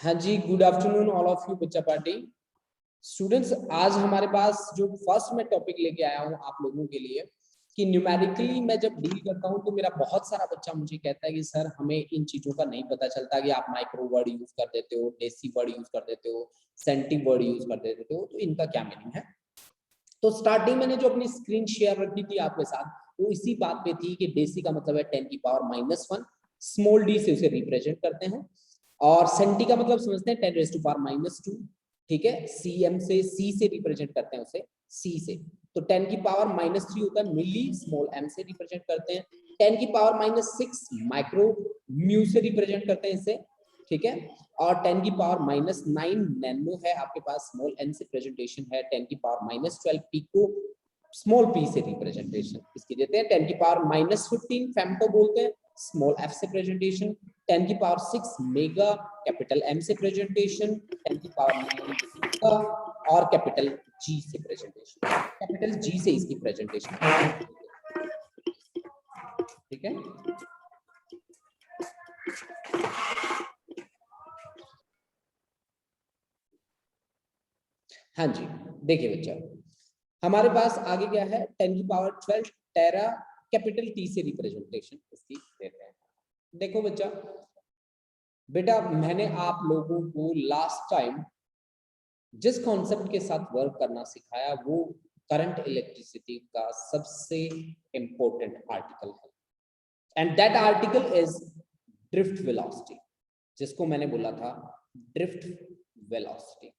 हाँ जी, good afternoon all of you बच्चा पार्टी स्टूडेंट्स। आज हमारे पास जो फर्स्ट मैं टॉपिक लेके आया हूँ आप लोगों के लिए कि न्यूमेरिकली मैं जब डील करता हूँ तो मेरा बहुत सारा बच्चा मुझे कहता है कि सर हमें इन चीज़ों का नहीं पता चलता कि आप माइक्रो वर्ड यूज कर देते हो, डेसी वर्ड यूज कर देते हो, सेंटी वर्ड यूज कर देते हो, तो इनका क्या मीनिंग है। तो स्टार्टिंग मैंने जो अपनी स्क्रीन शेयर रखी थी आपके साथ वो इसी बात पे थी कि डेसी का मतलब है 10⁻⁻1, स्मॉल डी से उसे रिप्रेजेंट करते हैं, और सेंटी का मतलब समझते हैं 10⁻², ठीक है। सीएम से सी से रिप्रेजेंट करते हैं उसे, सी से, तो 10⁻³ होता है मिली, स्मॉल एम से रिप्रेजेंट करते हैं। 10⁻⁻6 माइक्रो म्यू से रिप्रेजेंट करते हैं इसे, ठीक है। और 10⁻⁻9 नैनो है आपके पास, स्मॉल एन से प्रेजेंटेशन है। 10⁻12 पिको, स्मॉल पी से रिप्रेजेंटेशन इसकी देते हैं। 10⁻15 फेम्टो बोलते हैं, स्मॉल एफ से प्रेजेंटेशन। 10⁻6 मेगा, कैपिटल एम से प्रेजेंटेशन। 10⁻9 और कैपिटल जी से प्रेजेंटेशन, कैपिटल जी से इसकी प्रेजेंटेशन, ठीक है। हाँ जी, देखिए बच्चा, हमारे पास आगे क्या है, 10⁻12 टेरा, कैपिटल टी से रिप्रेजेंटेशन इसकी देते हैं। देखो बच्चा, बेटा मैंने आप लोगों को लास्ट टाइम जिस कॉन्सेप्ट के साथ वर्क करना सिखाया वो करंट इलेक्ट्रिसिटी का सबसे इंपॉर्टेंट आर्टिकल है, and that article is drift velocity, जिसको मैंने बोला था ड्रिफ्ट वेलोसिटी।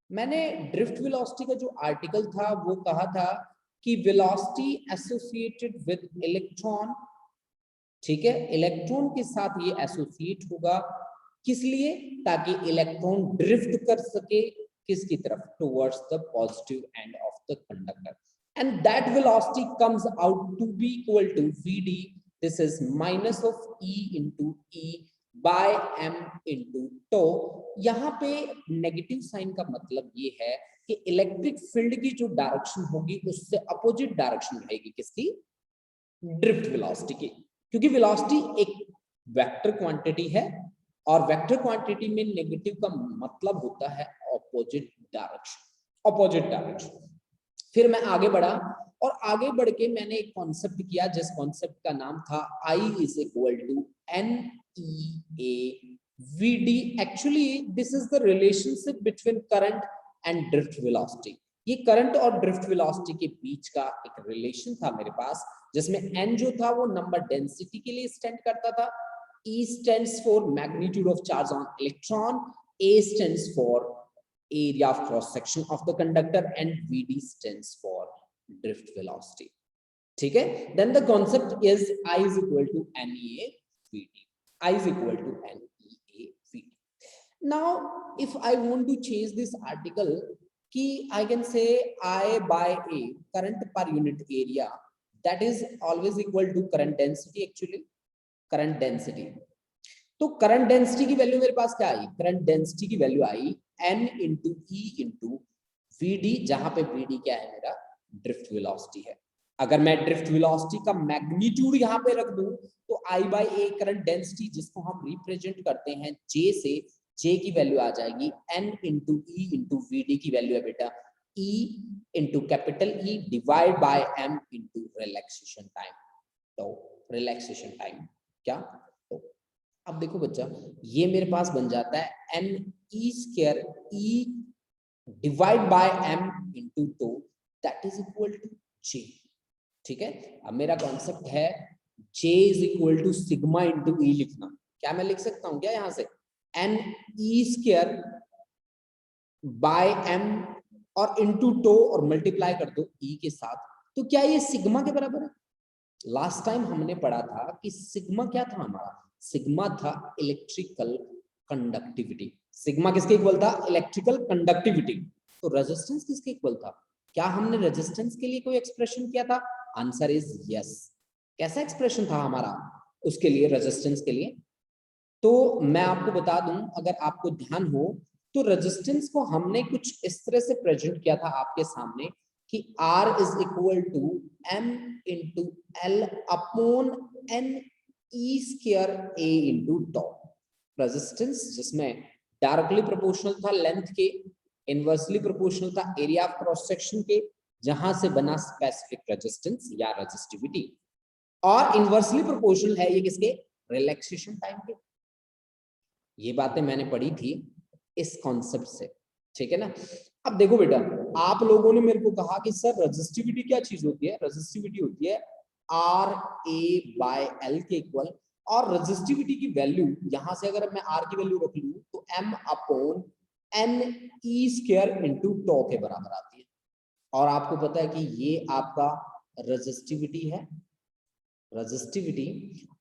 मैंने ड्रिफ्ट वेलोसिटी का जो आर्टिकल था वो कहा था कि वेलोसिटी एसोसिएटेड विद इलेक्ट्रॉन, ठीक है, इलेक्ट्रॉन के साथ ये एसोसिएट होगा, किस लिए, ताकि इलेक्ट्रॉन ड्रिफ्ट कर सके किसकी तरफ, towards the positive end of the conductor, and that velocity comes out to be equal to vd, this is minus of e into e by m into τ। यहाँ पे नेगेटिव साइन का मतलब ये है कि इलेक्ट्रिक फील्ड की जो direction होगी उससे अपोजिट डायरेक्शन रहेगी किसकी, ड्रिफ्ट वेलोसिटी की, क्योंकि वेलोसिटी एक वेक्टर क्वांटिटी है और वेक्टर क्वांटिटी में नेगेटिव का मतलब होता है ऑपोजिट डायरेक्शन, ऑपोजिट डायरेक्शन। फिर मैं आगे बढ़ा और आगे बढ़ के मैंने एक कॉन्सेप्ट किया जिस कॉन्सेप्ट का नाम था I is equal to NEA VD। Actually this is the relationship between current and drift velocity. ये करंट और ड्रिफ्ट वेलोसिटी के बीच का एक रिलेशन था मेरे पास, जिसमें n जो था वो नंबर डेंसिटी के लिए स्टैंड करता था, E stands for magnitude of charge on electron, A stands for area of cross section of the conductor, and VD stands for drift velocity, ठीक है। Then the concept is I is equal to NEA VD, I is equal to NEA VD. Now if I want to change this article कि I can say I by A, current per unit area, that is always equal to current density, actually current density. तो current density की value मेरे पास क्या आई, current density की value आई n into E into VD, जहां पे VD क्या है, मेरा ड्रिफ्ट वेलोसिटी है। अगर मैं ड्रिफ्ट वेलोसिटी का मैग्नीट्यूड यहाँ पे रख दूं तो I by A current density, जिसको हम रिप्रेजेंट करते हैं J से, J की वैल्यू आ जाएगी n into E into VD की वैल्यू है बेटा E into capital E divide by M into relaxation time. तो रिलैक्सेशन टाइम क्या, तो अब देखो बच्चा, ये मेरे पास बन जाता है n e square e divide by m into two, that is equal to j, ठीक है। अब मेरा कॉन्सेप्ट है j is equal to sigma into e लिखना। क्या मैं लिख सकता हूं क्या यहाँ से n e square by m और इंटू टू और मल्टीप्लाई कर दो e के साथ, तो क्या ये सिग्मा के बराबर है। लास्ट टाइम हमने पढ़ा था कि सिग्मा क्या था हमारा, सिग्मा था इलेक्ट्रिकल कंडक्टिविटी। सिग्मा किसके इक्वल था, इलेक्ट्रिकल कंडक्टिविटी। तो रेजिस्टेंस किसके इक्वल था, क्या हमने रेजिस्टेंस के लिए कोई एक्सप्रेशन किया था, आंसर इज यस। कैसा एक्सप्रेशन था हमारा उसके लिए, रेजिस्टेंस के लिए, तो मैं आपको बता दूं अगर आपको ध्यान हो तो रेजिस्टेंस को हमने कुछ इस तरह से प्रेजेंट किया था आपके सामने कि R is equal to M into L upon N E square A into tau. Resistance जिसमें डायरेक्टली प्रोपोर्शनल था लेंथ के, इनवर्सली प्रोपोर्शनल था एरिया ऑफ क्रॉस सेक्शन के, जहां से बना स्पेसिफिक रेजिस्टेंस या रेजिस्टिविटी, और इनवर्सली प्रोपोर्शनल है ये किसके, रिलैक्सेशन टाइम के। ये बातें मैंने पढ़ी थी इस कॉन्सेप्ट से, ठीक है ना। अब देखो बेटा, आप लोगों ने मेरे को कहा कि सर रेजिस्टिविटी क्या चीज होती है, रेजिस्टिविटी होती है आर ए बाय एल के इक्वल, और रेजिस्टिविटी की वैल्यू यहां से अगर मैं आर की वैल्यू रख लूं तो M upon N E square into tau के बराबर आती है। और आपको पता है कि ये आपका रेजिस्टिविटी है, रेजिस्टिविटी,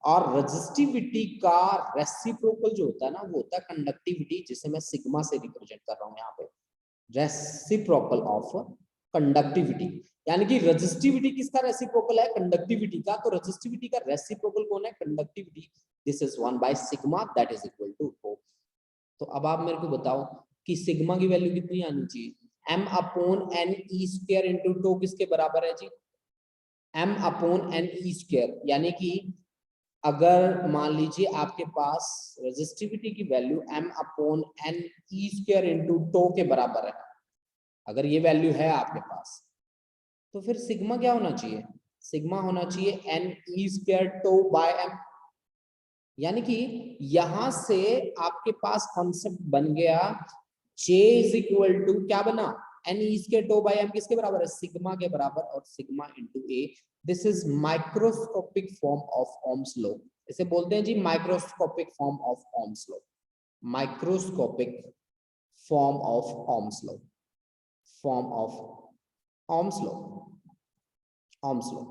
और रेजिस्टिविटी का रेसिप्रोकल जो होता है ना वो होता है कंडक्टिविटी, जिसे मैं सिग्मा से रिप्रेजेंट कर रहा हूं यहाँ पे, रेसिप्रोकल ऑफ कंडक्टिविटी। यानी कि रेजिस्टिविटी किसका रेसिप्रोकल है, कंडक्टिविटी का, तो रेजिस्टिविटी का रेसिप्रोकल कौन है, conductivity. This is 1 by sigma that is equal to ρ। तो अब आप मेरे को बताओ कि सिग्मा की वैल्यू कितनी आनी चाहिए, m upon N E square into tau किसके बराबर है जी, m upon N E square. यानी कि अगर मान लीजिए आपके पास रेजिस्टिविटी की value m upon N E square into tau के बराबर है, अगर ये वैल्यू है आपके पास, तो फिर सिग्मा क्या होना चाहिए, सिग्मा होना चाहिए N E square tau by M. यानी कि यहां से आपके पास कॉन्सेप्ट बन गया J इज इक्वल टू क्या बना, N E square tau by M किसके बराबर है, सिग्मा के बराबर, और sigma into A. This is microscopic form of Ohm's law, इसे बोलते हैं जी microscopic form of Ohm's law, microscopic form of Ohm's law, form of Ohm's law, Ohm's law.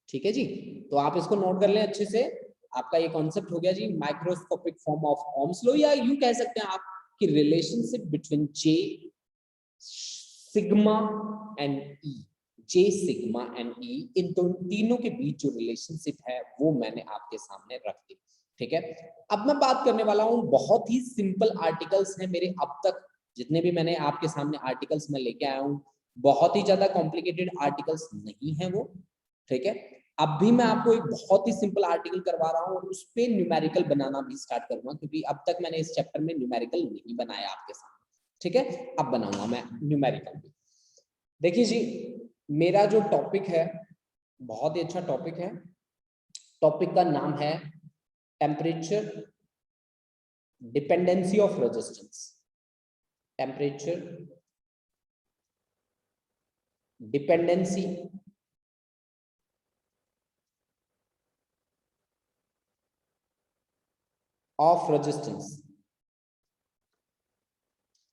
ठीक है जी, तो आप इसको नोट कर लें अच्छे से, आपका ये कॉन्सेप्ट हो गया जी microscopic form of Ohm's law, या यूं कह सकते हैं आप कि relationship between J sigma and E, J sigma and E, इन तीनों के बीच जो रिलेशनशिप है वो मैंने आपके सामने रख दी। ठीक है, अब मैं बात करने वाला हूं, बहुत ही सिंपल आर्टिकल्स हैं मेरे अब तक जितने भी मैंने आपके सामने आर्टिकल्स में लेके आया हूं, बहुत ही ज्यादा कॉम्प्लिकेटेड आर्टिकल्स नहीं है वो। ठीक है, अब भी मैं आपको एक बहुत ही सिंपल आर्टिकल करवा रहा हूं और उस पे न्यूमेरिकल बनाना भी स्टार्ट करूंगा, क्योंकि अब तक मैंने इस चैप्टर में न्यूमेरिकल नहीं बनाया आपके सामने। ठीक है, अब बनाऊंगा मैं न्यूमेरिकल भी। देखिए जी, मेरा जो टॉपिक है बहुत ही अच्छा टॉपिक है, टॉपिक का नाम है temperature dependency of resistance, temperature dependency of resistance,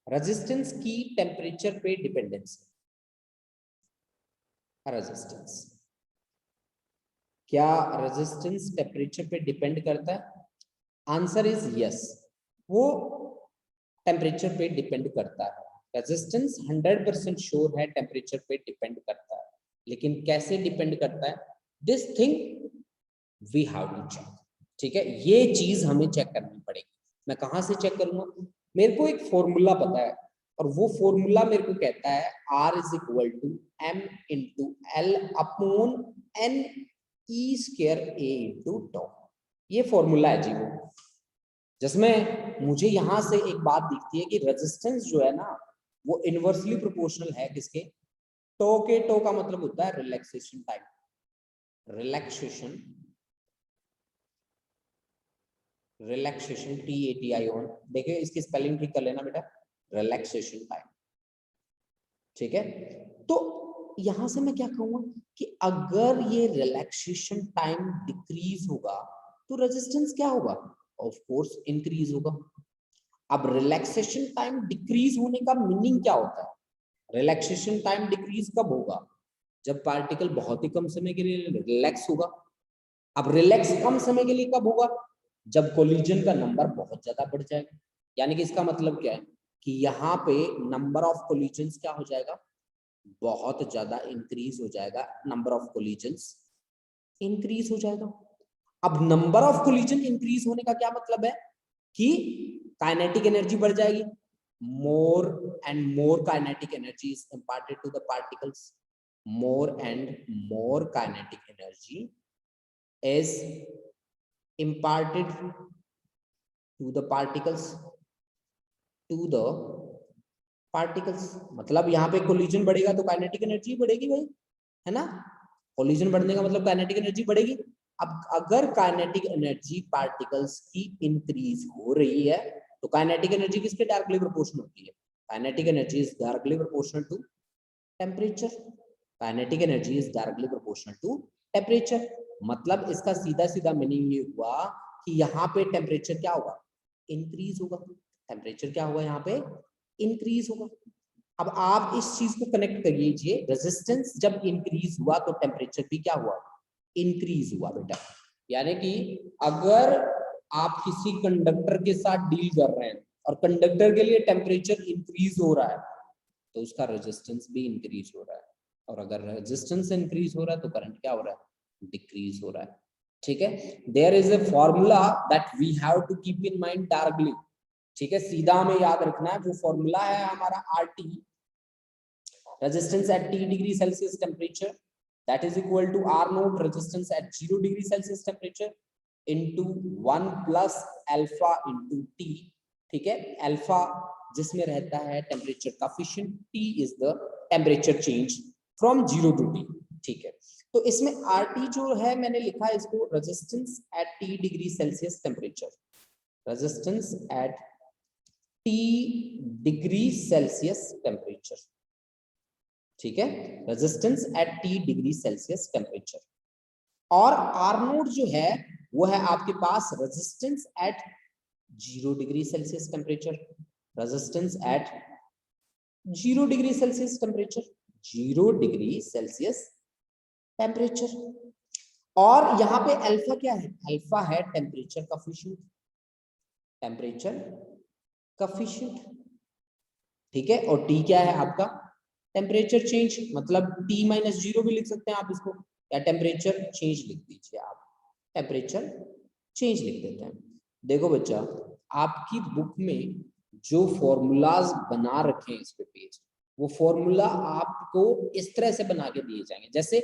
resistance की टेम्परेचर पे डिपेंडेंसी। रेजिस्टेंस, क्या रेजिस्टेंस टेम्परेचर पे डिपेंड करता है, आंसर इज यस, वो टेम्परेचर पे डिपेंड करता है। रेजिस्टेंस 100% श्योर है टेम्परेचर पे डिपेंड करता है, लेकिन कैसे डिपेंड करता है, this thing we have to check. ठीक है, ये चीज हमें चेक करनी पड़ेगी। मैं कहां से चेक करूंगा, मेरे को एक फॉर्मूला पता है, और वो फॉर्मूला मेरे को कहता है R is equal to M into L upon N E square A into tau. ये फॉर्मूला है जी वो, जिसमें मुझे यहां से एक बात दिखती है कि रेजिस्टेंस जो है ना वो इनवर्सली प्रोपोर्शनल है किसके, टो के। टो का मतलब होता है relaxation time, relaxation, relaxation TATI on, देखिए इसकी स्पेलिंग ठीक कर लेना बेटा, रिलैक्सेशन टाइम। ठीक है, तो यहां से मैं क्या कहूंगा कि अगर ये रिलैक्सेशन टाइम डिक्रीज होगा तो रेजिस्टेंस क्या होगा, ऑफ कोर्स इंक्रीज होगा। अब रिलैक्सेशन टाइम डिक्रीज होने का मीनिंग क्या होता है, रिलैक्सेशन टाइम डिक्रीज कब होगा, जब पार्टिकल बहुत ही कम समय के लिए रिलैक्स होगा। अब रिलैक्स कम समय के लिए कब होगा, जब कोलिजन का नंबर बहुत ज्यादा बढ़ जाएगा। यानी कि इसका मतलब क्या है कि यहाँ पे नंबर ऑफ कोलिजन्स क्या हो जाएगा, बहुत ज्यादा इंक्रीज हो जाएगा, नंबर ऑफ कोलिजन्स इंक्रीज हो जाएगा। अब नंबर ऑफ कोलिजन इंक्रीज होने का क्या मतलब है कि काइनेटिक एनर्जी बढ़ जाएगी, more and more kinetic energy is imparted to the particles, more and more kinetic energy is imparted to the particles, to the particles. मतलब यहाँ पे कोलिजन बढ़ेगा तो काइनेटिक एनर्जी बढ़ेगी भाई, है ना। कोलिजन बढ़ने का मतलब काइनेटिक एनर्जी बढ़ेगी। अब अगर काइनेटिक एनर्जी पार्टिकल्स की इंक्रीज हो रही है तो काइनेटिक एनर्जी किसके डायरेक्टली प्रोपोर्शनल होती है? Kinetic energy is directly proportional to temperature. Kinetic energy is directly proportional to temperature. मतलब इसका सीधा सीधा मीनिंग ये हुआ कि यहाँ पे टेम्परेचर क्या होगा? इंक्रीज होगा। टेम्परेचर क्या होगा? यहाँ पे इंक्रीज होगा। अब आप इस चीज को कनेक्ट करिए, रेजिस्टेंस जब इंक्रीज हुआ तो टेम्परेचर भी क्या हुआ? इंक्रीज हुआ बेटा। यानी कि अगर आप किसी कंडक्टर के साथ डील कर रहे हैं और कंडक्टर के लिए टेम्परेचर इंक्रीज हो रहा है तो उसका रेजिस्टेंस भी इंक्रीज हो रहा है, और अगर रेजिस्टेंस इंक्रीज हो रहा है तो करंट क्या हो रहा है? डिक्रीज हो रहा है। ठीक है, there is a formula that we have to keep in mind directly. ठीक है, सीधा हमें याद रखना है, वो फॉर्मूला है हमारा RT, resistance at T degree Celsius temperature, that is equal to R naught resistance at 0 degree Celsius temperature into 1 plus alpha into T। ठीक है, अल्फा जिसमें रहता है temperature coefficient, T is the temperature change from 0 to T। ठीक है, तो इसमें RT जो है मैंने लिखा है इसको resistance at T degree Celsius temperature, resistance at T degree Celsius temperature. ठीक है, resistance at T degree Celsius temperature. और आर नोट जो है वो है आपके पास resistance at 0 degree Celsius temperature, resistance at 0 degree Celsius temperature, 0 degree Celsius temperature. और यहाँ पे अल्फा क्या है? अल्फा है टेम्परेचर कोएफिशिएंट, टेम्परेचर कोएफिशिएंट। ठीक है, और T क्या है आपका? टेम्परेचर चेंज, मतलब T माइनस 0 भी लिख सकते हैं आप इसको, या टेम्परेचर चेंज लिख दीजिए आप, टेम्परेचर चेंज लिख देते हैं। देखो बच्चा, आपकी बुक में जो फॉर्मूलाज बना रखे हैं इस पे पेज, वो फॉर्मूला आपको इस तरह से बना के दिए जाएंगे। जैसे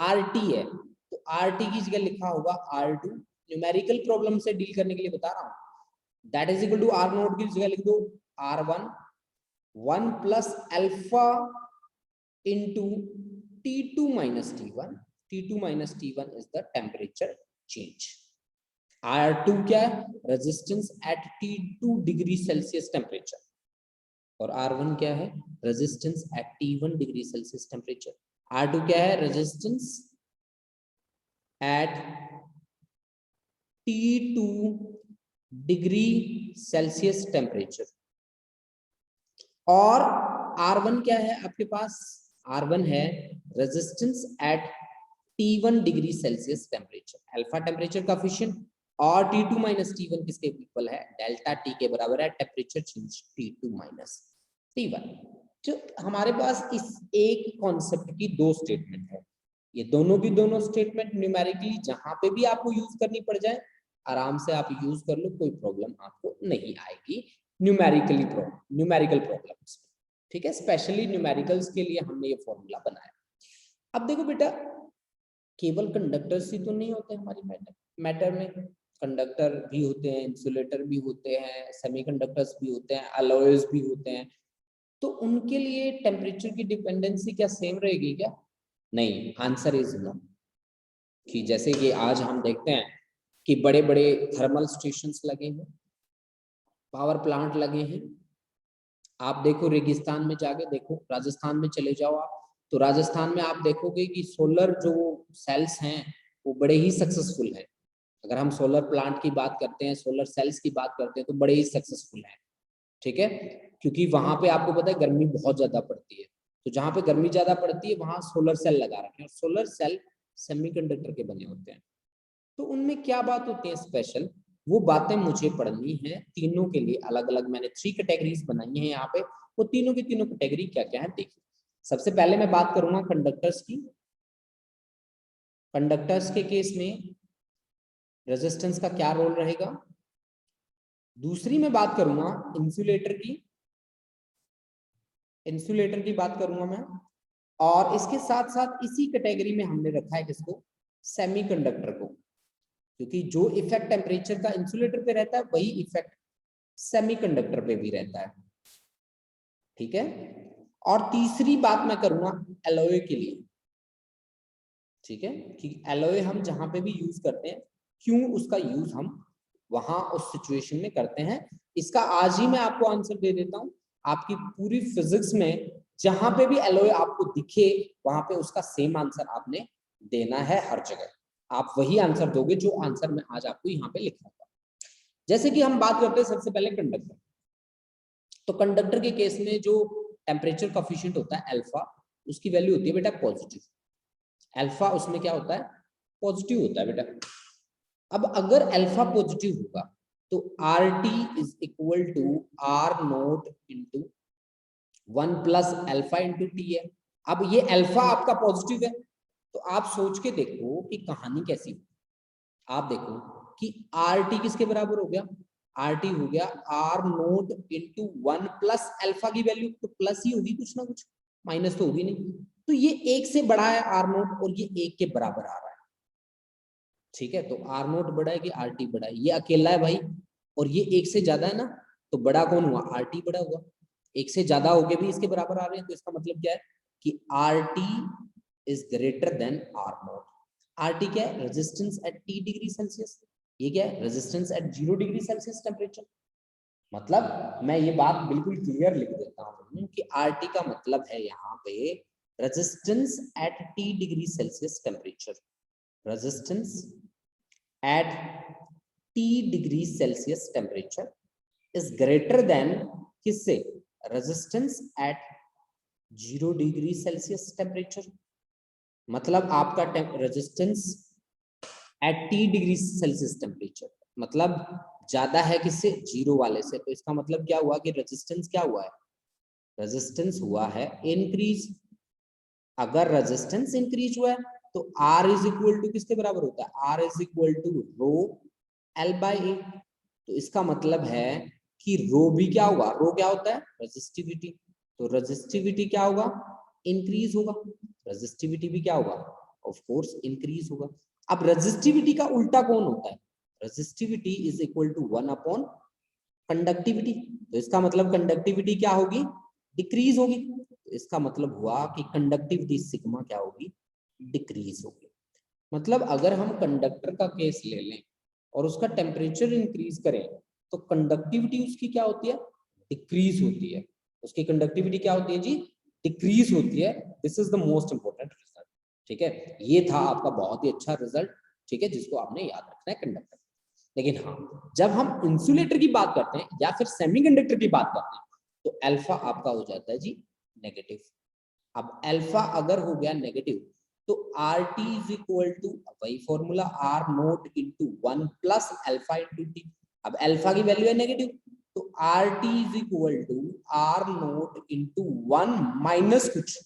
RT है तो RT की जगह लिखा होगा R2, न्यूमेरिकल प्रॉब्लम से डील करने के लिए बता रहा हूँ। That is equal to R naught की जगह लिख दो R1 1 plus alpha into T2 minus T1, T2 minus T1 is the temperature change। R2 क्या है? Resistance eight T2 degree Celsius temperature, और R1 क्या है? Resistance eight T1 degree Celsius temperature. R2 क्या है? Resistance eight T2 degree Celsius temperature. और R1 क्या है आपके पास? R1 है resistance eight T1 degree Celsius temperature, alpha temperature coefficient, और T2 माइनस T1 किसके इक्वल है? डेल्टा T के बराबर है temperature change T2 minus T1। तो हमारे पास इस एक कॉन्सेप्ट की दो स्टेटमेंट है, ये दोनों की दोनों स्टेटमेंट न्यूमेरिकली जहां पे भी आपको यूज करनी पड़ जाए आराम से आप यूज कर लो, कोई प्रॉब्लम आपको नहीं आएगी न्यूमेरिकल प्रॉब्लम्स। ठीक है, स्पेशली न्यूमेरिकल्स के लिए हमने ये फॉर्मूला बनाया। अब देखो बेटा, केवल कंडक्टर्स ही तो नहीं होते हमारी मैटर में, कंडक्टर भी होते हैं, इंसुलेटर भी होते हैं, सेमीकंडक्टर्स भी होते हैं, अलॉयज भी होते हैं। तो उनके लिए टेम्परेचर की डिपेंडेंसी क्या सेम रहेगी क्या? नहीं, आंसर इज नो। कि जैसे कि आज हम देखते हैं कि बड़े बड़े थर्मल स्टेशंस लगे हैं, पावर प्लांट लगे हैं। आप देखो रेगिस्तान में जाके देखो, राजस्थान में चले जाओ आप, तो राजस्थान में आप देखोगे कि सोलर जो सेल्स हैं वो बड़े ही सक्सेसफुल हैं। अगर हम सोलर प्लांट की बात करते हैं, सोलर सेल्स की बात करते हैं, तो बड़े ही सक्सेसफुल हैं। ठीक है, क्योंकि वहां पे आपको पता है गर्मी बहुत ज्यादा पड़ती है, तो जहां पे गर्मी ज्यादा पड़ती है वहां सोलर सेल लगा रखे हैं, और सोलर सेल सेमीकंडक्टर के बने होते हैं। तो उनमें क्या बात होती है स्पेशल, वो बातें मुझे पढ़नी है। तीनों के लिए अलग अलग मैंने 3 कैटेगरीज बनाई है यहाँ पे, वो तीनों की तीनों कैटेगरी क्या क्या है देखिए। सबसे पहले मैं बात करूंगा कंडक्टर्स की। कंडक्टर्स के केस में रेजिस्टेंस का क्या रोल रहेगा। दूसरी मैं बात करूंगा इंसुलेटर की, इंसुलेटर की बात करूंगा मैं। और इसके साथ साथ इसी कैटेगरी में हमने रखा है किसको? सेमीकंडक्टर को, क्योंकि जो इफेक्ट टेम्परेचर का इंसुलेटर पे रहता है वही इफेक्ट सेमीकंडक्टर पे भी रहता है। ठीक है। और तीसरी बात मैं करूंगा एलॉय के लिए, ठीक है, कि एलॉय हम जहां पे भी यूज करते हैं क्यों उसका यूज हम वहां उस सिचुएशन में करते हैं, इसका आज ही मैं आपको आंसर दे देता हूं। आपकी पूरी फिजिक्स में जहां पे भी एलॉय आपको दिखे वहां पे उसका सेम आंसर आपने देना है हर जगह, आप वही आंसर दोगे जो आंसर मैं आज आपको यहाँ पे लिखूंगा। जैसे कि हम बात करते हैं सबसे पहले कंडक्टर, तो कंडक्टर के केस में जो टेम्परेचर कोफिशिएंट होता है अल्फा, उसकी वैल्यू होती है बेटा पॉजिटिव, अल्फा उसमें क्या होता है पॉजिटिव होता है बेटा। अब अगर अल्फा पॉजिटिव होगा तो R T is equal to R naught into 1 plus alpha into T है। अब ये अल्फा आपका पॉजिटिव है, तो आप सोच के देखो कि कहानी कैसी है। आप देखो कि आर टी किसके बराबर हो गया, आर टी हो गया R naught into 1 plus alpha की वैल्यू, तो प्लस ही होगी कुछ ना कुछ, माइनस तो होगी नहीं। तो ये एक से बड़ा है आर नोट और ये एक के बराबर आ रहा है, ठीक है। तो आर नोट बड़ा है कि आर टी बड़ा है, ये अकेला है भाई, और ये एक से ज्यादा है ना, तो बड़ा कौन हुआ आर टी बड़ा हुआ, एक से ज्यादा होके भी इसके बराबर आ रहे हैं, तो इसका मतलब क्या है कि R T is greater than R naught. R T क्या है resistance at T degree Celsius, ये क्या है resistance at 0 degree Celsius temperature. मतलब मैं ये बात बिल्कुल क्लियर लिख देता हूँ कि आर टी का मतलब है यहाँ पे resistance at T degree Celsius temperature, resistance at T degree Celsius temperature is greater than किससे, resistance at 0 degree Celsius temperature. मतलब आपका resistance at T degree Celsius temperature मतलब ज्यादा है किससे, जीरो वाले से, तो इसका मतलब क्या हुआ कि रेजिस्टेंस क्या हुआ है, रेजिस्टेंस हुआ है इंक्रीज। अगर रेजिस्टेंस इंक्रीज हुआ है तो R इज इक्वल टू किसके बराबर होता है, R is equal to rho L by A. तो इसका मतलब है कि रो भी क्या होगा, रो क्या होता है रेजिस्टिविटी, तो रेजिस्टिविटी क्या होगा इंक्रीज होगा, रेजिस्टिविटी भी क्या होगा ऑफ कोर्स इंक्रीज होगा। अब रेजिस्टिविटी का उल्टा कौन होता है, resistivity is equal to 1 upon conductivity, तो इसका मतलब कंडक्टिविटी क्या होगी डिक्रीज होगी, तो इसका मतलब हुआ कि कंडक्टिविटी सिग्मा क्या होगी डिक्रीज होगी। मतलब अगर हम कंडक्टर का केस ले लें और उसका टेम्परेचर इंक्रीज करें तो कंडक्टिविटी उसकी क्या होती है डिक्रीज होती है, उसकी कंडक्टिविटी क्या होती है जी डिक्रीज होती है। This is the most important result, ठीक है। ये था आपका बहुत ही अच्छा रिजल्ट, ठीक है, जिसको आपने याद रखना है कंडक्टर। लेकिन हाँ जब हम इंसुलेटर की बात करते हैं या फिर सेमीकंडक्टर की बात करते हैं तो अल्फा आपका हो जाता है जी नेगेटिव। अब अल्फा अगर हो गया नेगेटिव तो R T is equal to वही formula R naught into 1 plus alpha into T. अब अल्फा की वैल्यू है नेगेटिव तो R T is equal to R naught into 1 minus कुछ,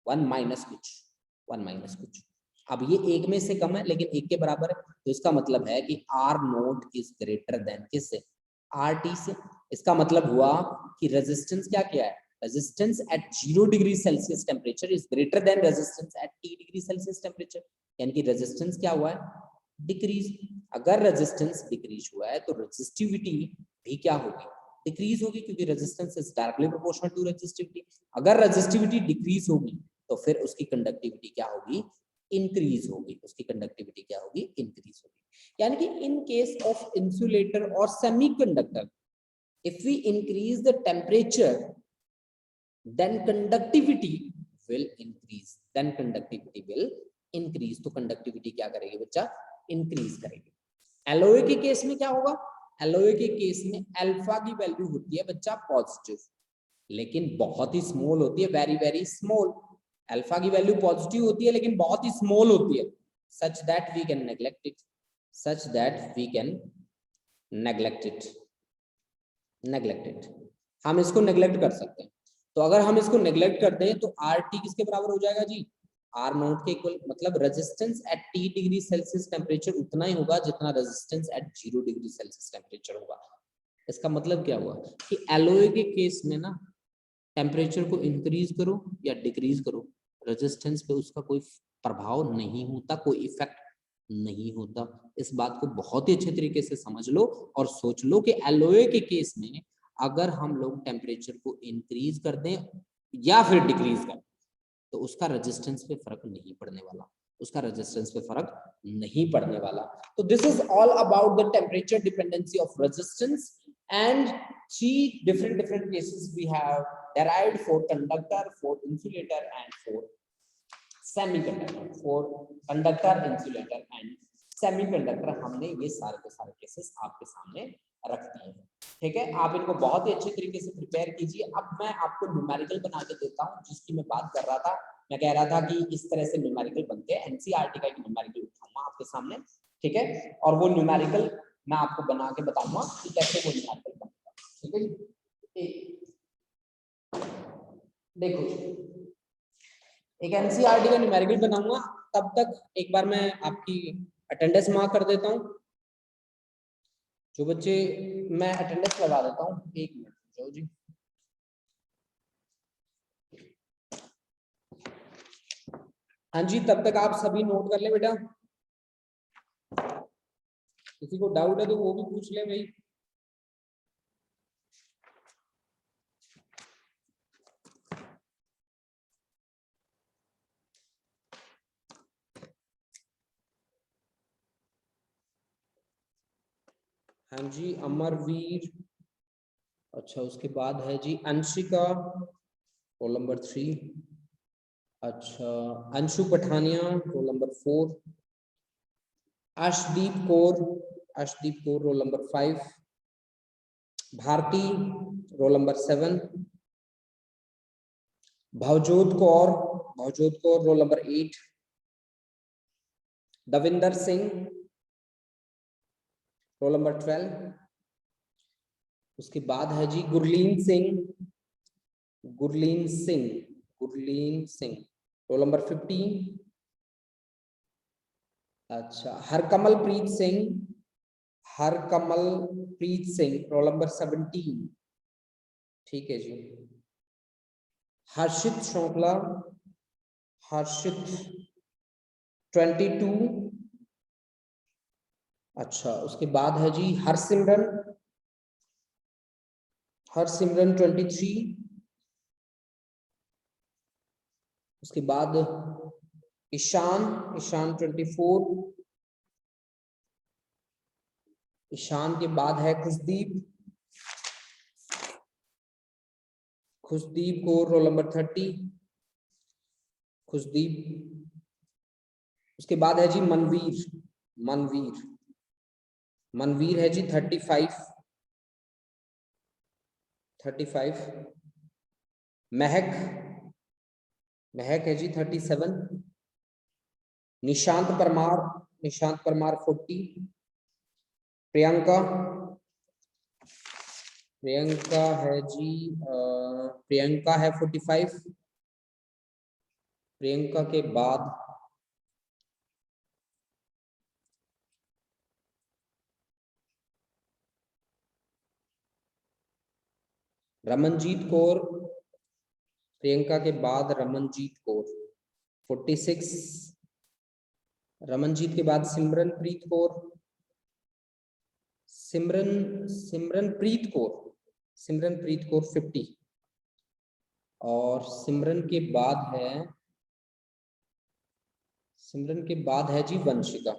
1 माइनस कुछ, 1 माइनस कुछ। अब ये एक में से कम है लेकिन एक के बराबर है, तो इसका मतलब है कि R naught is greater than किससे, आर टी से। इसका मतलब हुआ कि रेजिस्टेंस क्या किया है, resistance at 0 degree Celsius temperature is greater then resistance at T degree Celsius temperature, यानी कि रेजिस्टेंस क्या हुआ है डिक्रीज। अगर रेजिस्टेंस डिक्रीज हुआ है तो रेजिस्टिविटी भी क्या होगी डिक्रीज होगी, क्योंकि resistance is directly proportional to resistivity. अगर रेजिस्टिविटी डिक्रीज होगी तो फिर उसकी कंडक्टिविटी क्या होगी इंक्रीज होगी, उसकी कंडक्टिविटी क्या होगी इंक्रीज होगी। यानी कि इन केस ऑफ इंसुलेटर और semiconductor if we increase the temperature then conductivity will increase, then conductivity will increase। तो कंडक्टिविटी क्या करेगी बच्चा इंक्रीज करेगी। एलओए के केस में क्या होगा, एलओए के केस में अल्फा की वैल्यू होती है बच्चा पॉजिटिव, लेकिन बहुत ही स्मॉल होती है, वेरी वेरी स्मॉल। अल्फा की वैल्यू पॉजिटिव होती है लेकिन बहुत ही स्मॉल होती है, such that we can neglect it, such that we can neglect it, neglected, हम इसको नेग्लेक्ट कर सकते हैं। तो अगर हम इसको नेग्लेक्ट करते हैं तो आर टी किसके बराबर हो जाएगा जी आर नोट के इक्वल, मतलब resistance at T degree Celsius temperature उतना ही होगा जितना resistance at 0 degree Celsius temperature होगा। इसका मतलब क्या हुआ कि एलओए के केस में ना टेम्परेचर को इंक्रीज करो या डिक्रीज करो रेजिस्टेंस पे उसका कोई प्रभाव नहीं होता, कोई इफेक्ट नहीं होता। इस बात को बहुत ही अच्छे तरीके से समझ लो और सोच लो कि एलओए के केस में अगर हम लोग टेम्परेचर को इंक्रीज कर दें या फिर डिक्रीज कर दें तो उसका रेजिस्टेंस पे फर्क नहीं पड़ने वाला, उसका रेजिस्टेंस पे फर्क नहीं पड़ने वाला। तो this is all about the temperature dependency of resistance and 3 different cases we have derived for conductor, for insulator and for semiconductor, for conductor, insulator and semiconductor। हमने ये सारे के सारे केसेस आपके सामने रख दिए हैं, ठीक है। आप इनको बहुत ही अच्छे तरीके से प्रिपेयर कीजिए। अब मैं आपको न्यूमेरिकल बना के देता हूँ जिसकी मैं बात कर रहा था। मैं कह रहा था कि इस तरह से न्यूमेरिकल बनते हैं, एनसीईआरटी का एक न्यूमेरिकल उठाऊंगा आपके सामने, ठीक है, और वो न्यूमेरिकल मैं आपको बना के बताऊंगा कि कैसे वो न्यूमेरिकल बनेगा, ठीक है। देखो एक एनसीईआरटी का न्यूमेरिकल बनाऊंगा, तब तक एक बार मैं आपकी अटेंडेंस मार्क कर देता हूँ। जो बच्चे, मैं अटेंडेंस लगा देता हूँ, 1 मिनट जाओ जी। हाँ जी, तब तक आप सभी नोट कर ले बेटा, किसी को डाउट है तो वो भी पूछ ले भाई। हाँ जी, अमरवीर, अच्छा उसके बाद है जी अंशिका, रोल नंबर 3। अच्छा Anshu Pathania, roll number 4। Arshdeep Kaur roll number 5। Bharti roll number 7। Bhavjot Kaur roll number 8। Davinder Singh roll number 12। उसके बाद है जी गुरलीन सिंह रोल नंबर 15। अच्छा हरकमलप्रीत सिंह रोल नंबर 17, ठीक है जी। हर्षित श्रृंखला 22। अच्छा उसके बाद है जी हरसिमरन 23। उसके बाद ईशान 24। ईशान के बाद है खुशदीप को रोल नंबर 30। खुशदीप। उसके बाद है जी मनवीर है जी 35। महक है जी 37। निशांत परमार 40। प्रियंका है जी प्रियंका है 45। प्रियंका के बाद रमनजीत कौर। प्रियंका के बाद रमनजीत कौर 46। रमनजीत के बाद सिमरनप्रीत कौर 50। और सिमरन के बाद है जी वंशिका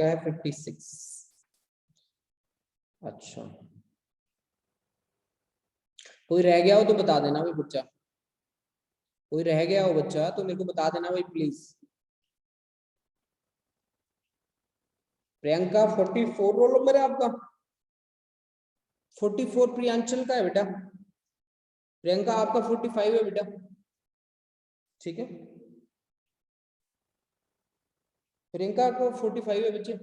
है 56। अच्छा कोई रह गया हो तो बता देना भाई बच्चा, कोई रह गया हो बच्चा तो मेरे को बता देना भाई प्लीज। प्रियंका 44 रोल नंबर है आपका। 44 प्रियांचल का है बेटा। प्रियंका आपका 45 है बेटा, ठीक है। प्रियंका को 45 है बच्चे,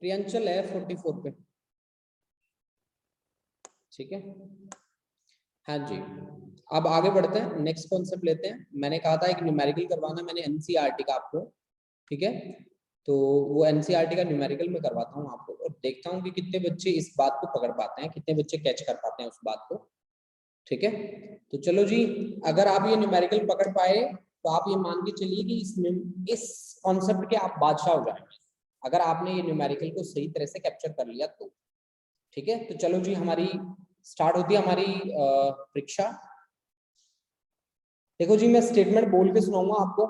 प्रियांचल है 44 पे, ठीक है। हाँ जी, अब आगे बढ़ते हैं, नेक्स्ट कॉन्सेप्ट लेते हैं। मैंने कहा था एक न्यूमेरिकल करवाना, मैंने एनसीईआरटी का आपको, ठीक है। तो वो एनसीईआरटी का न्यूमेरिकल मैं करवाता हूँ आपको और देखता हूँ कि कितने बच्चे इस बात को पकड़ पाते हैं, कितने बच्चे कैच कर पाते हैं उस बात को, ठीक है। तो चलो जी, अगर आप ये न्यूमेरिकल पकड़ पाए तो आप ये मान के चलिए कि इस कॉन्सेप्ट के आप बादशाह हो जाएंगे, अगर आपने ये न्यूमेरिकल को सही तरह से कैप्चर कर लिया तो, ठीक है, तो चलो जी हमारी स्टार्ट होती है हमारी परीक्षा। देखो जी मैं स्टेटमेंट बोल के सुनाऊंगा आपको,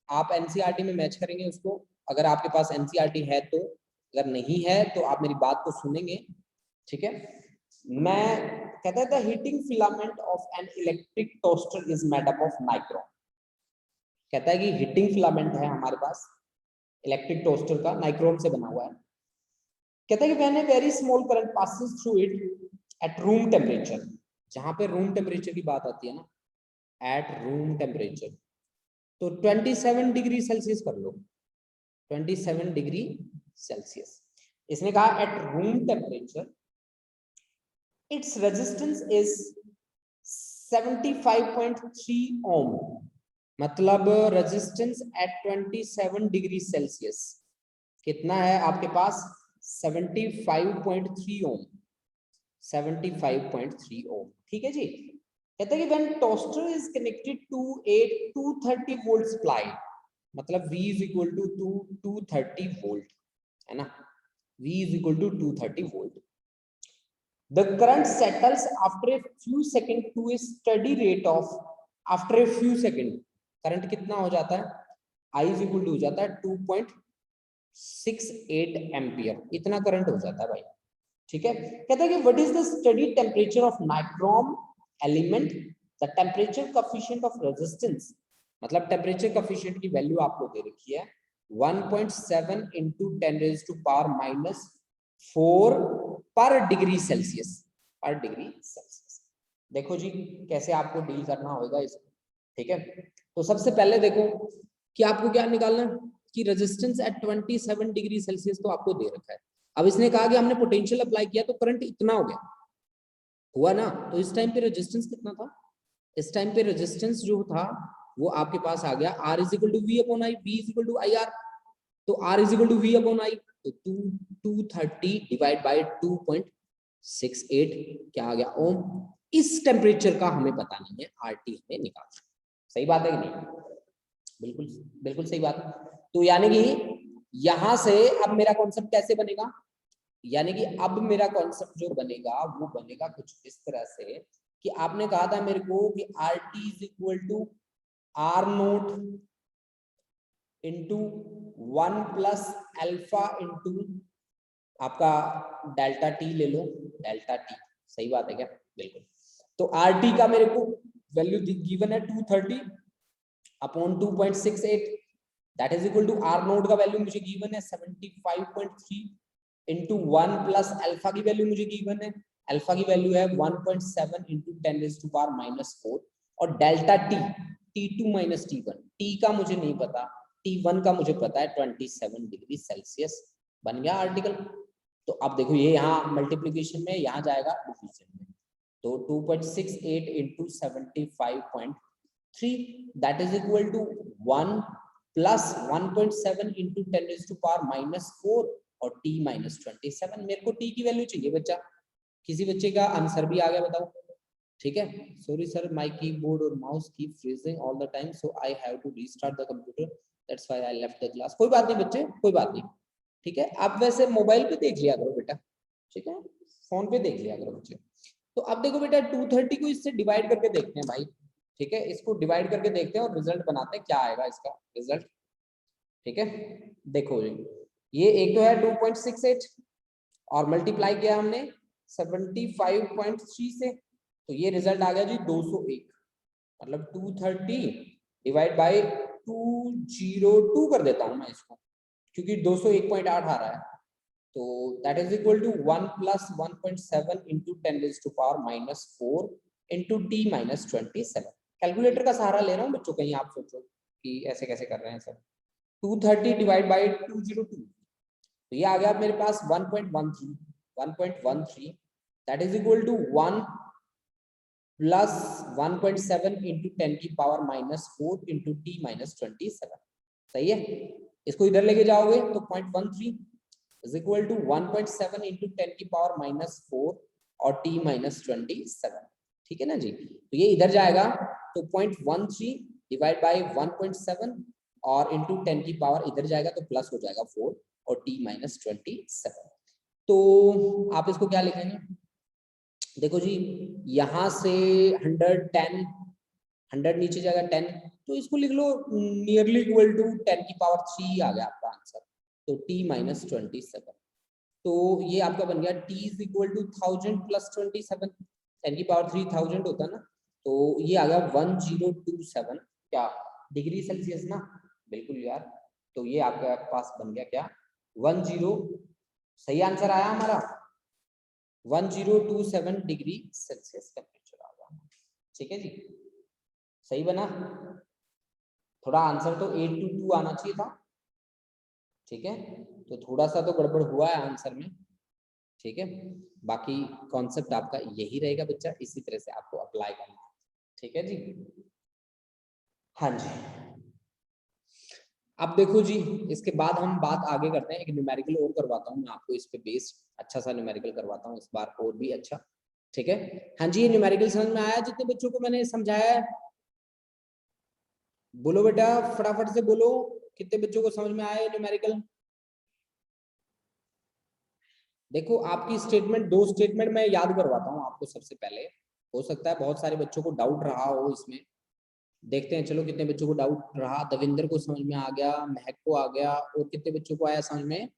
आप एनसीईआरटी में मैच करेंगे उसको, अगर आपके पास एनसीईआरटी है तो, अगर नहीं है तो आप मेरी बात को सुनेंगे, ठीक है। मैं कहता था heating filament of an electric toaster is made up of nichrome. कहता है कि हीटिंग फिलामेंट है हमारे पास इलेक्ट्रिक टोस्टर का, नाइक्रोम से बना हुआ है। कहता है कि when a very small current passes through it at room temperature, जहां पे रूम टेम्परेचर की बात आती है ना, एट रूम टेम्परेचर, तो 27 डिग्री सेल्सियस कर लो, 27 डिग्री सेल्सियस। इसने कहा at room temperature its resistance is 75.3 ओम, मतलब रेजिस्टेंस एट 27 डिग्री सेल्सियस कितना है आपके पास, 75.3 ओम, 75.3 ओम, ठीक है जी। कहता है कि when toaster is connected to a 230 volt supply, मतलब V is equal to 230 volt, है ना, V is equal to 230 volt. The current settles after a few seconds to a steady rate of, after a few seconds current कितना हो जाता है, I is equal to हो जाता है 2.68 ampere, इतना करंट हो जाता है भाई, ठीक है। कहता है कि what is the study temperature of nichrome element, the temperature coefficient of resistance, मतलब टेम्परेचर कोएफिशिएंट की वैल्यू आपको दे रखी है 1.7 into 10 raised to power minus 4 पर डिग्री सेल्सियस, पर डिग्री सेल्सियस। देखो जी कैसे आपको डील करना होगा इसको, ठीक है। तो सबसे पहले देखो कि आपको क्या निकालना है कि रेजिस्टेंस एट 27 डिग्री सेल्सियस तो आपको दे रखा है। अब इसने कहा कि हमने पोटेंशियल अप्लाई किया तो करंट इतना हो गया, हुआ ना, तो इस टाइम पे रेजिस्टेंस कितना था, इस टाइम पे रेजिस्टेंस जो था वो आपके पास आ गया R is equal to V upon I, V is equal to IR, तो R is equal to V upon I, तो 230 डिवाइड बाय 2.68 क्या आ गया ओम। इस टेम्परेचर का हमें पता नहीं है, RT हमें निकालना, सही बात है कि नहीं, बिल्कुल बिल्कुल सही बात। तो यानी कि यहां से अब मेरा कॉन्सेप्ट कैसे बनेगा, यानी कि अब मेरा कॉन्सेप्ट जो बनेगा वो बनेगा कुछ इस तरह से कि आपने कहा था मेरे को कि RT is equal to R naught into 1 plus alpha into आपका डेल्टा टी ले लो, डेल्टा टी, सही बात है क्या, बिल्कुल। तो RT का मेरे को वैल्यू गिवन है 230 upon 2.68, that is equal to R naught का वैल्यू मुझे गिवन है 75.3 इंटू 1 प्लस अल्फा की वैल्यू मुझे गिवन है, अल्फा की वैल्यू है 1.7 into 10 raise to power minus 4, और delta T T2 minus T1, T का मुझे नहीं पता, T1 का मुझे पता है 27 डिग्री सेल्सियस, बन गया आर्टिकल। तो अब देखो ये यहाँ मल्टीप्लीकेशन में, यहाँ जाएगा डिवीजन में, तो 2.68 into 75.3 that is equal to 1 plus 1.7 into 10 raise to power minus 4 और t माइनस 27, मेरे को t की वैल्यू चाहिए बच्चा, किसी बच्चे का आंसर भी आ गया बताओ, ठीक है। सॉरी सर माय कीबोर्ड और mouse keep freezing all the time so I have to restart the computer, that's why I left the class. कोई बात नहीं बच्चे, कोई बात नहीं, ठीक है। आप वैसे मोबाइल पे देख लिया करो बेटा, ठीक है, फोन पे देख लिया करो बच्चे। तो अब देखो बेटा 230 को इससे डिवाइड करके देखते हैं भाई, ठीक है, इसको डिवाइड करके देखते हैं और रिजल्ट बनाते हैं, क्या आएगा इसका रिजल्ट, ठीक है। देखो जी ये एक तो है 2.68 और मल्टीप्लाई किया हमने 75.3 से, तो ये रिजल्ट आ गया जी 201, मतलब 230 डिवाइड बाय 202 कर देता हूं मैं इसको, क्योंकि 201.8 आ रहा है, तो that is equal to 1 plus 1.7 into 10 raise to power minus 4 into T minus 27। Calculator का सहारा ले रहा हूँ बच्चों, कहीं आप सोचो कि ऐसे कैसे कर रहे हैं सर। 230 डिवाइड बाय 202, तो ये आ गया मेरे पास 1.13 that is equal to 1 plus 1.7 into 10 की power minus 4 into T minus 27, सही है। इसको इधर लेके जाओगे तो 0.13 इज इक्वल टू 1.7 इंटू 10 की पावर माइनस 4 और t माइनस 27, ठीक है ना जी। तो ये इधर जाएगा तो 0.13 डिवाइड बाय 1.7 और इंटू 10 की पावर इधर जाएगा तो प्लस हो जाएगा 4 और t माइनस 27। तो आप इसको क्या लिखेंगे, देखो जी यहां से 110, 100 नीचे जाएगा 10, तो इसको लिख लो नियरली इक्वल टू 10 की पावर 3 आ गया आपका आंसर, तो t माइनस 27। तो ये आपका बन गया t is equal to 1000 plus 27, 10 की पावर 3 1000 होता है ना, तो ये आ गया 1027 क्या डिग्री सेल्सियस ना, बिल्कुल यार। तो ये आपके पास बन गया क्या 10, सही आंसर आया हमारा 1027 डिग्री सेल्सियस टेम्परेचर आ गया, ठीक है जी, सही बना। थोड़ा आंसर तो 822 आना चाहिए था, ठीक है, तो थोड़ा सा तो गड़बड़ हुआ है आंसर में, ठीक है, बाकी कॉन्सेप्ट आपका यही रहेगा बच्चा, इसी तरह से आपको अप्लाई करना है, ठीक है जी। हाँ जी, अब देखो जी इसके बाद हम बात आगे करते हैं, एक न्यूमेरिकल और करवाता हूँ मैं आपको, इस पे बेस्ड अच्छा सा न्यूमेरिकल करवाता हूँ इस बार और भी अच्छा, ठीक है। हाँ जी, ये न्यूमेरिकल समझ में आया जितने बच्चों को मैंने समझाया है, बोलो बेटा फटाफट से बोलो, कितने बच्चों को समझ में आया न्यूमेरिकल। देखो आपकी स्टेटमेंट, दो स्टेटमेंट मैं याद करवाता हूँ आपको सबसे पहले, हो सकता है बहुत सारे बच्चों को डाउट रहा हो इसमें, देखते हैं चलो कितने बच्चों को डाउट रहा। दविंदर को समझ में आ गया, महक को आ गया, और कितने बच्चों को आया समझ में,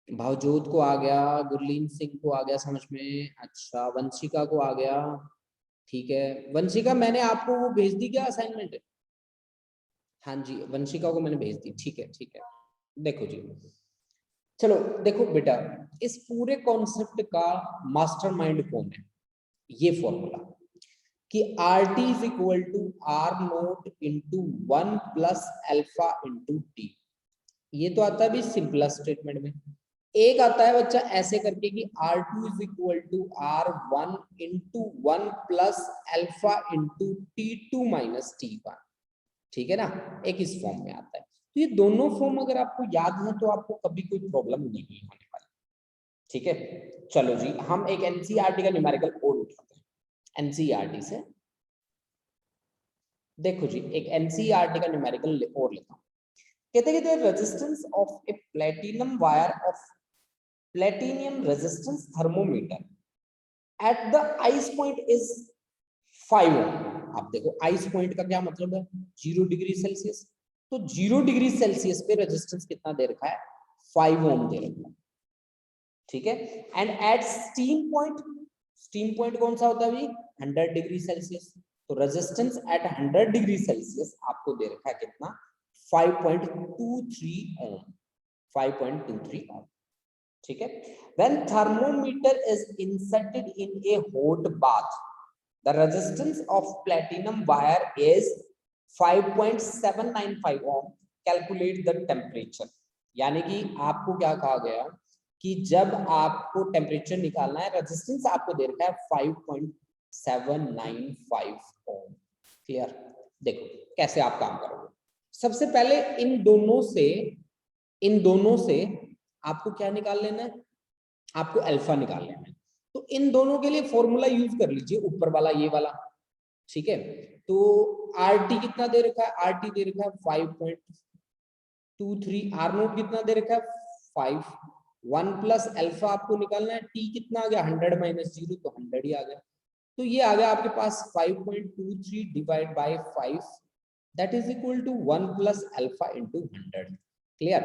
भावजोत को आ गया, गुरलीन सिंह को आ गया समझ में, अच्छा वंशिका को आ गया, ठीक है। वंशिका मैंने आपको वो भेज दी क्या असाइनमेंट, हाँ जी वंशिका को मैंने भेज दी, ठीक है ठीक है। देखो जी चलो देखो बेटा, इस पूरे कॉन्सेप्ट का मास्टरमाइंड कौन है, ये फॉर्मूला कि R T is equal to R naught into 1 plus alpha into T, ये तो आता है भी सिंपलेस्ट स्टेटमेंट में। एक आता है बच्चा ऐसे करके कि R two is equal to R one into 1 plus alpha into T two minus T one, ठीक है ना, एक इस फॉर्म में आता है। तो ये दोनों फॉर्म अगर आपको याद है तो आपको कभी कोई प्रॉब्लम नहीं होने वाली, ठीक है। चलो जी हम एक एनसीईआरटी का न्यूमेरिकल और उठाते हैं एनसीईआरटी से, देखो जी एक एनसीईआरटी का न्यूमेरिकल और लेता हूं, कहते हैं कि resistance of A platinum wire of platinum resistance thermometer at the ice point is 5 ओम। आप देखो आइस पॉइंट का क्या मतलब है, 0 डिग्री सेल्सियस, तो 0 डिग्री सेल्सियस पे रेजिस्टेंस कितना दे रखा है 5 ओम दे रखा है, ठीक है। And at steam point, steam point कौन सा होता है भाई 100 डिग्री सेल्सियस, तो रेजिस्टेंस एट 100 डिग्री सेल्सियस आपको दे रखा है कितना 5.23 ओम, 5.23 ओम, ठीक है। When thermometer is inserted in a hot bath, the resistance of platinum wire is 5.795 ohm. Calculate the temperature. यानी कि आपको क्या कहा गया कि जब आपको टेम्परेचर निकालना है, रेजिस्टेंस आपको दे रखा है 5.795 ओम। क्लियर, देखो कैसे आप काम करोगे। सबसे पहले इन दोनों से आपको क्या निकाल लेना है, आपको अल्फा निकाल लेना है। तो इन दोनों के लिए फॉर्मूला यूज कर लीजिए, ऊपर वाला ये वाला, ठीक है। तो आर टी कितना दे रखा है, आर टी दे रखा है 5.23, आर नोट कितना दे रखा है 5, 1 प्लस अल्फा आपको निकालना है, टी कितना आ गया 100 माइनस 0, तो 100 ही आ गया। तो ये आ गया आपके पास 5.23 divide by 5, that is equal to 1 plus alpha into 100। Clear,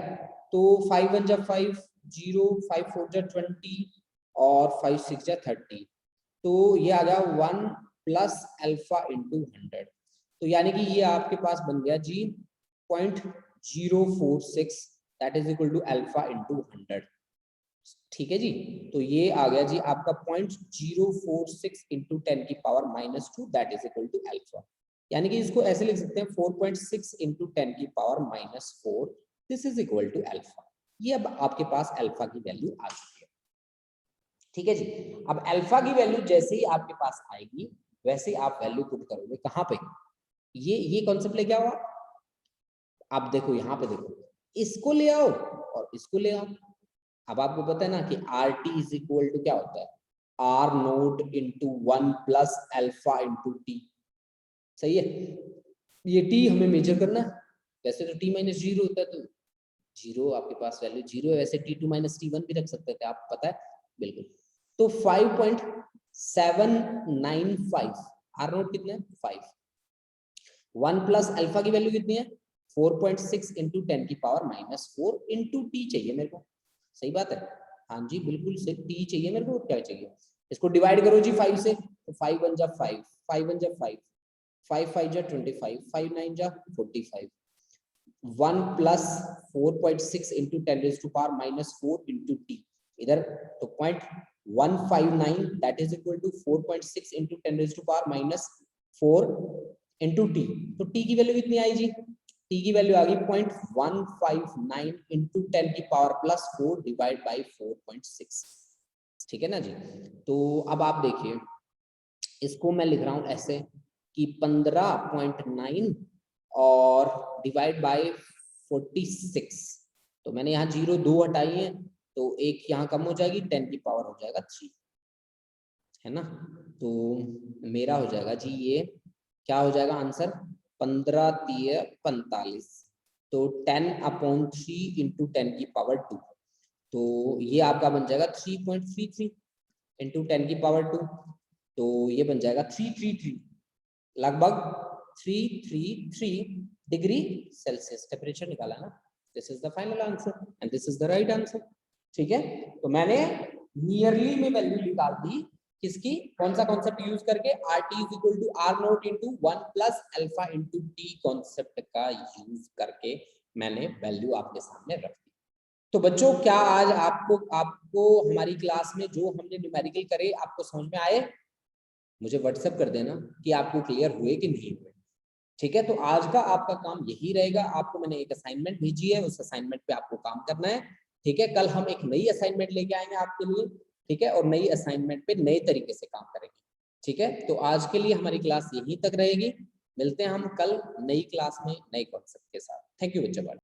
तो 5 1 जा 5, 0, 5 4 जा 20 और 5 6 जा 30, तो ये आ गया 1 प्लस अल्फा इंटू 100, तो यानी कि ये आपके पास बन गया जी 0.046, that is equal to alpha into 100, ठीक है जी। तो ये आ गया जी आपका 0.046 इंटू 10 की power -2, that is equal to alpha, यानी कि इसको ऐसे लिख सकते हैं 4.6 इंटू 10 की power -4, this is equal to alpha. ये अब आपके पास अल्फा की वैल्यू आ चुकी है, ठीक है जी। अब अल्फा की वैल्यू जैसे ही आपके पास आएगी वैसे ही आप वैल्यू पुट करोगे कहां पे, ये कॉन्सेप्ट लेके आओ आप देखो यहाँ पे देखो, इसको ले आओ और इसको ले आओ। अब आपको पता है ना कि R T is equal to क्या होता है, R naught into 1 plus alpha into T, सही है। ये टी हमें मेजर करना है, वैसे तो टी माइनस 0 होता है, तो जीरो आपके पास वैल्यू जीरो है, वैसे T2 माइनस T1 भी रख सकते थे आप, पता है बिल्कुल। तो 5.795 आर नोट कितना है 5, 1 प्लस अल्फा की वैल्यू कितनी है 4.6 इंटू 10 की पावर माइनस 4 इंटू टी चाहिए मेरे को, सही बात है, हाँ जी बिल्कुल सही, टी चाहिए मेरे को, क्या चाहिए, इसको डिवाइड करो जी 5 से, तो 5 1 जा 5, 5 1 जा 5, 5 5 जा 25, 5 9 जा 45, 1 plus 4.6 into 10 raise to power minus 4 into T, इधर तो 0.159 that is equal to 4.6 into 10 raise to power minus 4 into T, तो टी की वैल्यू कितनी आई जी, टी की वैल्यू आ गई 0.159 इंटू 10 की पावर प्लस 4 डिवाइड बाई 4.6, ठीक है ना जी। तो अब आप देखिए इसको मैं लिख रहा हूं ऐसे कि 15.9 और डिवाइड बाय 46, तो मैंने यहाँ 0 2 हटाई है, तो एक यहाँ कम हो जाएगी, 10 की पावर हो जाएगा 3, है ना। तो मेरा हो जाएगा जी ये क्या हो जाएगा आंसर 15 3 45, तो 10/3 इंटू 10 की पावर 2, तो ये आपका बन जाएगा 3.33 इंटू 10 की पावर 2, तो ये बन जाएगा 333, लगभग 333 डिग्री सेल्सियस टेम्परेचर निकाला ना। This is the final answer and this is the right answer, ठीक है। तो मैंने नियरली में वैल्यू निकाल दी किसकी, कौन सा कॉन्सेप्ट यूज करके, RT is equal to R naught into 1 plus alpha into T concept का यूज करके मैंने वैल्यू आपके सामने रख दी। तो बच्चों क्या आज आपको हमारी क्लास में जो हमने न्यूमेरिकल करे आपको समझ में आए, मुझे व्हाट्सएप कर देना कि आपको क्लियर हुए कि नहीं हुए, ठीक है। तो आज का आपका काम यही रहेगा, आपको मैंने एक असाइनमेंट भेजी है, उस असाइनमेंट पे आपको काम करना है, ठीक है। कल हम एक नई असाइनमेंट लेके आएंगे आपके लिए, ठीक है, और नई असाइनमेंट पे नए तरीके से काम करेंगे, ठीक है। तो आज के लिए हमारी क्लास यहीं तक रहेगी, मिलते हैं हम कल नई क्लास में नए कॉन्सेप्ट के साथ। थैंक यू बच्चों।